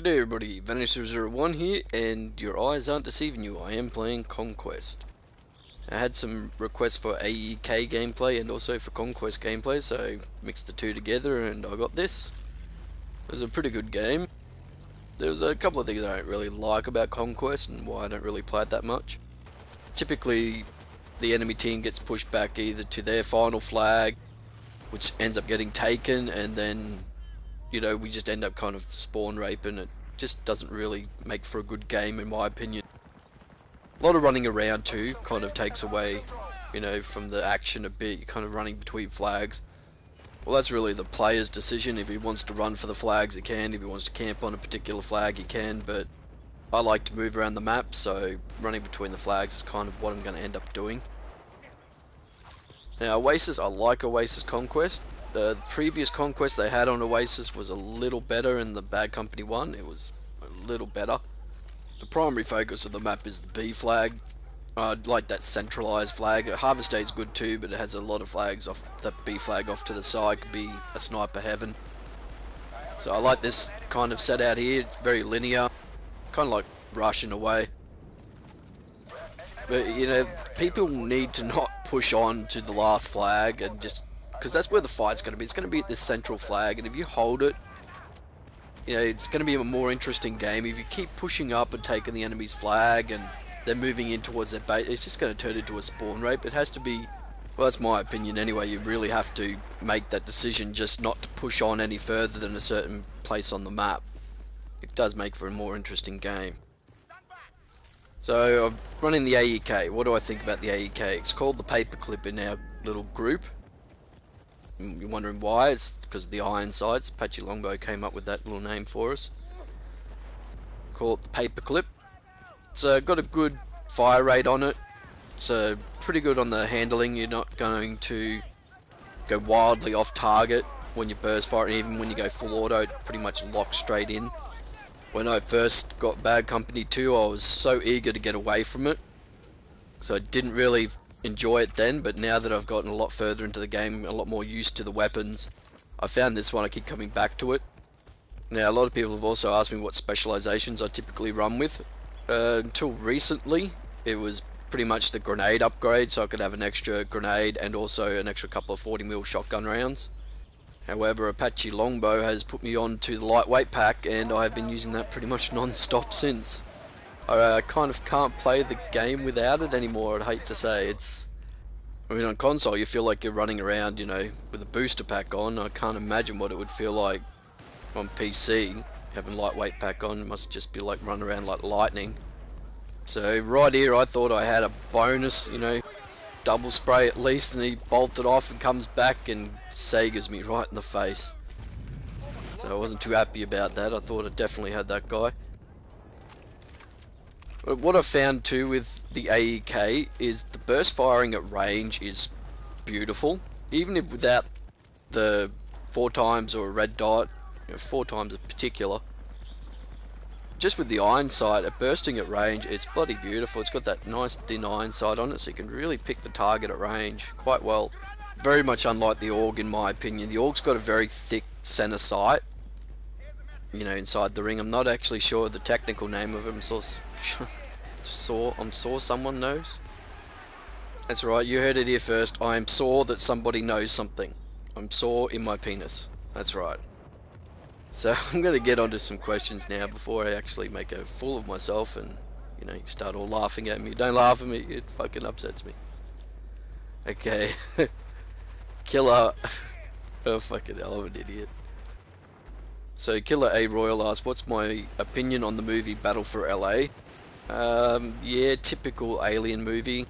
Good day everybody, Vanish001 here, and your eyes aren't deceiving you, I am playing Conquest. I had some requests for AEK gameplay and also for Conquest gameplay, so I mixed the two together and I got this. It was a pretty good game. There was a couple of things I don't really like about Conquest and why I don't really play it that much. Typically, the enemy team gets pushed back either to their final flag, which ends up getting taken, and then you know, we just end up kind of spawn raping. It just doesn't really make for a good game in my opinion. A lot of running around too kind of takes away, you know, from the action a bit. You're kind of running between flags. Well, that's really the player's decision. If he wants to run for the flags, he can. If he wants to camp on a particular flag, he can. But I like to move around the map, so running between the flags is kind of what I'm going to end up doing. Now, Oasis, I like Oasis Conquest. The previous Conquest they had on Oasis was a little better in the Bad Company one. It was a little better. The primary focus of the map is the B flag. I like that centralized flag. Harvest Day is good too, but it has a lot of flags off. That B flag off to the side could be a sniper heaven. So I like this kind of set out here. It's very linear, kind of like Rush in a way. But you know, people need to not push on to the last flag and just, because that's where the fight's going to be. It's going to be at this central flag, and if you hold it, you know, it's going to be a more interesting game. If you keep pushing up and taking the enemy's flag and they're moving in towards their base, it's just going to turn into a spawn rape. It has to be, well, that's my opinion anyway. You really have to make that decision just not to push on any further than a certain place on the map. It does make for a more interesting game. So I'm running the AEK. What do I think about the AEK? It's called the paperclip in our little group. You're wondering why? It's because of the iron sights. Apache Longbow came up with that little name for us. Call it the paperclip. It's got a good fire rate on it. It's pretty good on the handling. You're not going to go wildly off target when you burst fire. Even when you go full auto, it pretty much locks straight in. When I first got Bad Company 2, I was so eager to get away from it, so I didn't really enjoy it then. But now that I've gotten a lot further into the game, a lot more used to the weapons, I found this one. I keep coming back to it. Now, a lot of people have also asked me what specializations I typically run with. Until recently, it was pretty much the grenade upgrade, so I could have an extra grenade and also an extra couple of 40mm shotgun rounds. However, Apache Longbow has put me on to the lightweight pack, and I have been using that pretty much non-stop since. I kind of can't play the game without it anymore, I'd hate to say. I mean, on console you feel like you're running around, you know, with a booster pack on. I can't imagine what it would feel like on PC, having lightweight pack on. It must just be like running around like lightning. So right here I thought I had a bonus, you know, double spray at least, and he bolted off and comes back and Sagers me right in the face. So I wasn't too happy about that. I thought I definitely had that guy. But what I found too with the AEK is the burst firing at range is beautiful. Even if without the 4x or a red dot, you know, 4x in particular. Just with the iron sight, at bursting at range, it's bloody beautiful. It's got that nice thin iron sight on it, so you can really pick the target at range quite well. Very much unlike the AUG in my opinion. The AUG's got a very thick center sight, you know, inside the ring. I'm not actually sure the technical name of it. I'm sure someone knows. That's right, you heard it here first. I am sure that somebody knows something. I'm sore in my penis. That's right. So I'm going to get onto some questions now before I actually make a fool of myself and, you know, you start all laughing at me. Don't laugh at me, it fucking upsets me. Okay. Killer. Oh fucking hell, I'm an idiot. So Killer A Royal asks, what's my opinion on the movie Battle for LA? Yeah, typical alien movie.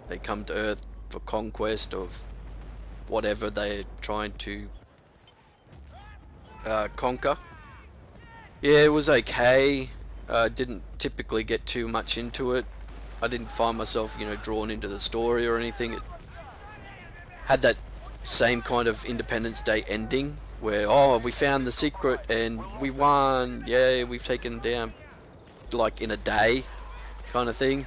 They come to Earth for conquest of whatever they're trying to conquer. Yeah, it was okay. Didn't typically get too much into it. I didn't find myself, you know, drawn into the story or anything. It had that same kind of Independence Day ending where, oh, we found the secret and we won, yeah, we've taken down, like in a day kind of thing.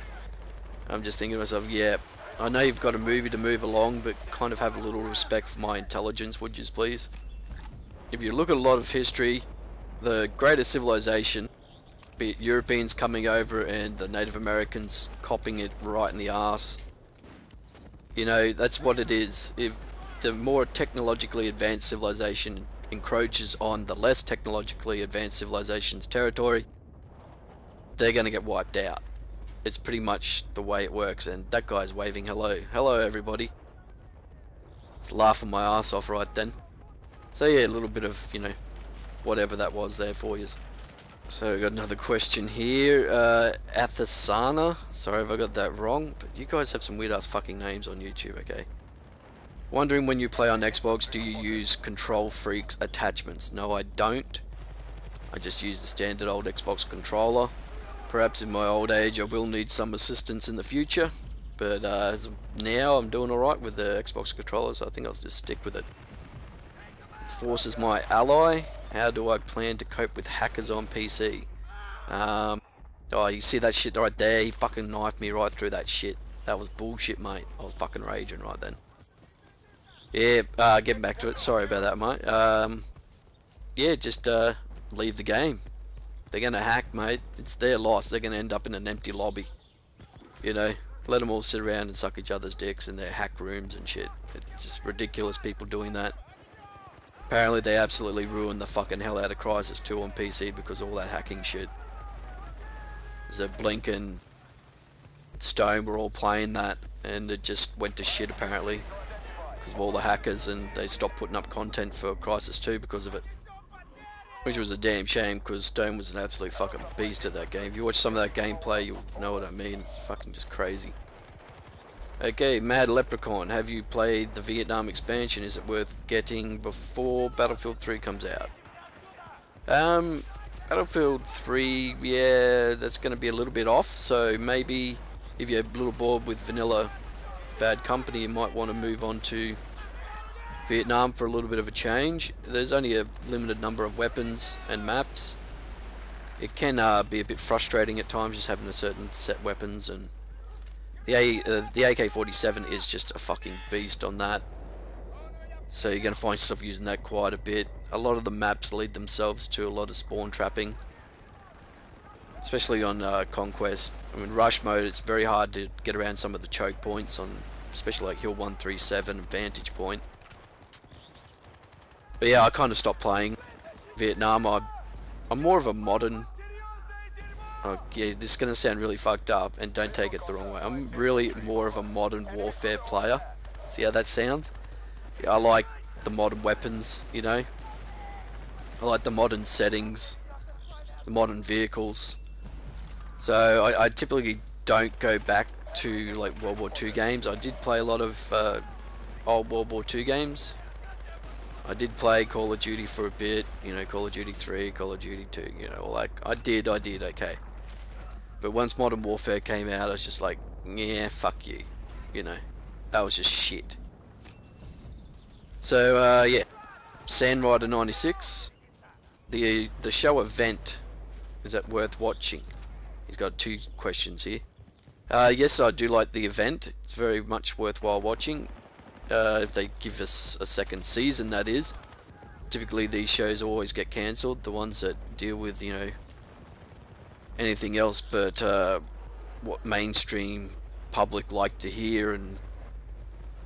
I'm just thinking to myself, yeah, I know you've got a movie to move along, but kind of have a little respect for my intelligence, would you please? If you look at a lot of history, the greatest civilization, be it Europeans coming over and the Native Americans copying it right in the arse. You know, that's what it is. If the more technologically advanced civilization encroaches on the less technologically advanced civilization's territory, they're going to get wiped out. It's pretty much the way it works. And that guy's waving hello. Hello everybody. It's laughing my ass off right then. So yeah, a little bit of, you know, whatever that was there for you. So we got another question here. Athasana. Sorry if I got that wrong, but you guys have some weird ass fucking names on YouTube, okay? Wondering when you play on Xbox, do you use Control Freak's attachments? No, I don't. I just use the standard old Xbox controller. Perhaps in my old age I will need some assistance in the future, but as of now I'm doing alright with the Xbox controller, so I think I'll just stick with it. Force is my ally. How do I plan to cope with hackers on PC? Oh, you see that shit right there? He fucking knifed me right through that shit. That was bullshit, mate. I was fucking raging right then. Yeah, getting back to it. Sorry about that, mate. Yeah, just leave the game. They're gonna hack, mate. It's their loss. They're gonna end up in an empty lobby. You know, let them all sit around and suck each other's dicks in their hack rooms and shit. It's just ridiculous, people doing that. Apparently they absolutely ruined the fucking hell out of Crysis 2 on PC because of all that hacking shit. So Blink and Stone were all playing that, and it just went to shit apparently because of all the hackers, and they stopped putting up content for Crysis 2 because of it. Which was a damn shame, because Stone was an absolute fucking beast at that game. If you watch some of that gameplay, you'll know what I mean. It's fucking just crazy. Okay, Mad Leprechaun, have you played the Vietnam expansion? Is it worth getting before Battlefield 3 comes out? Battlefield 3, yeah, that's going to be a little bit off, so maybe if you're a little bored with vanilla Bad Company, you might want to move on to Vietnam for a little bit of a change. There's only a limited number of weapons and maps. It can be a bit frustrating at times just having a certain set weapons, and the AK-47 is just a fucking beast on that. So you're going to find yourself using that quite a bit. A lot of the maps lead themselves to a lot of spawn trapping, especially on Conquest. I mean, rush mode, it's very hard to get around some of the choke points on, especially like Hill 137 and Vantage Point. But yeah, I kind of stopped playing Vietnam. I'm more of a modern... Oh, yeah, this is going to sound really fucked up, and don't take it the wrong way. I'm really more of a modern warfare player. See how that sounds? Yeah, I like the modern weapons, you know. I like the modern settings, the modern vehicles. So I typically don't go back to like World War II games. I did play a lot of old World War II games. I did play Call of Duty for a bit, you know, Call of Duty 3, Call of Duty 2, you know, like, I did, okay. But once Modern Warfare came out, I was just like, yeah, fuck you, you know, that was just shit. So, yeah, Sandrider 96, the show event, is that worth watching? He's got 2 questions here. Yes, I do like the event, it's very much worthwhile watching. If they give us a second season, that is. Typically these shows always get cancelled, the ones that deal with, you know, anything else but what mainstream public like to hear, and,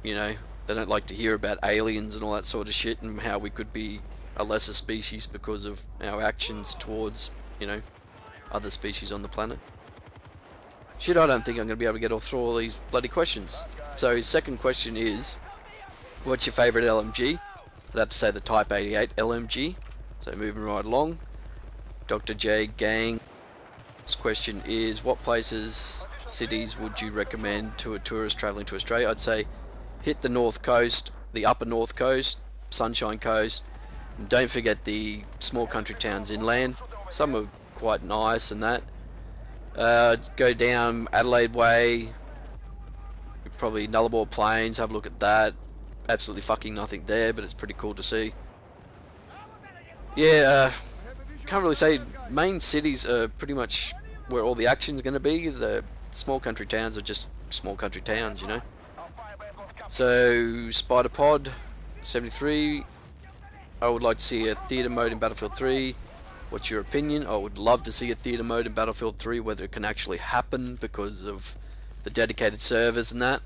you know, they don't like to hear about aliens and all that sort of shit, and how we could be a lesser species because of our actions towards, you know, other species on the planet. Shit, I don't think I'm going to be able to get through all these bloody questions. So his second question is, what's your favourite LMG? I'd have to say the Type 88 LMG. So moving right along. Dr. J Gang. His question is, what places, cities would you recommend to a tourist travelling to Australia? I'd say hit the north coast, the upper north coast, Sunshine Coast. And don't forget the small country towns inland. Some are quite nice and that. Go down Adelaide Way. Probably Nullarbor Plains, have a look at that. Absolutely fucking nothing there, but it's pretty cool to see. Yeah, can't really say. Main cities are pretty much where all the action's going to be. The small country towns are just small country towns, you know. So, Spider Pod 73. I would like to see a theatre mode in Battlefield 3. What's your opinion? I would love to see a theatre mode in Battlefield 3, whether it can actually happen because of the dedicated servers and that.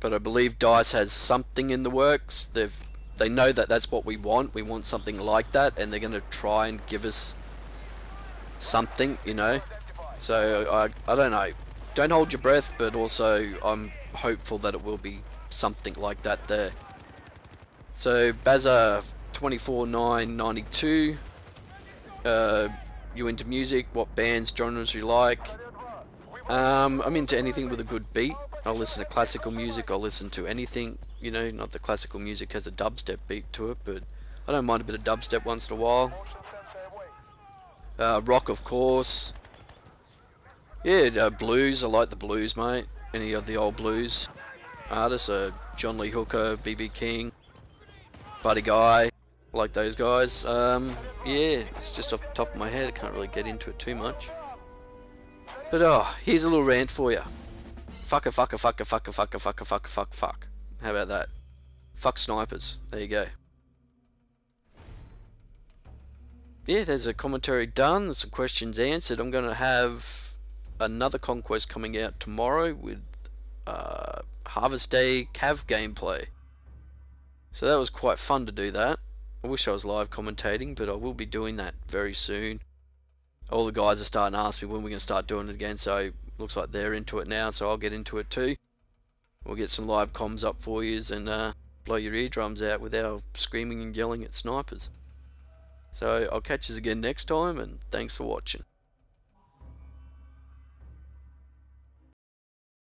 But I believe DICE has something in the works. They know that that's what we want. We want something like that, and they're going to try and give us something, you know. So I don't know. Don't hold your breath, but also I'm hopeful that it will be something like that there. So Bazza 24992. You into music? What bands, genres you like? I'm into anything with a good beat. I'll listen to classical music, I'll listen to anything, you know, not that classical music has a dubstep beat to it, but I don't mind a bit of dubstep once in a while. Rock, of course. Yeah, blues, I like the blues, mate. Any of the old blues artists, John Lee Hooker, B.B. King, Buddy Guy, I like those guys. Yeah, it's just off the top of my head, I can't really get into it too much. But here's a little rant for you. Fuck. How about that? Fuck snipers. There you go. Yeah, there's a commentary done. There's some questions answered. I'm going to have another Conquest coming out tomorrow with Harvest Day Cav gameplay. So that was quite fun to do that. I wish I was live commentating, but I will be doing that very soon. All the guys are starting to ask me when we're going to start doing it again, so looks like they're into it now, so I'll get into it too. We'll get some live comms up for yous and blow your eardrums out with our screaming and yelling at snipers. So I'll catch you again next time, and thanks for watching.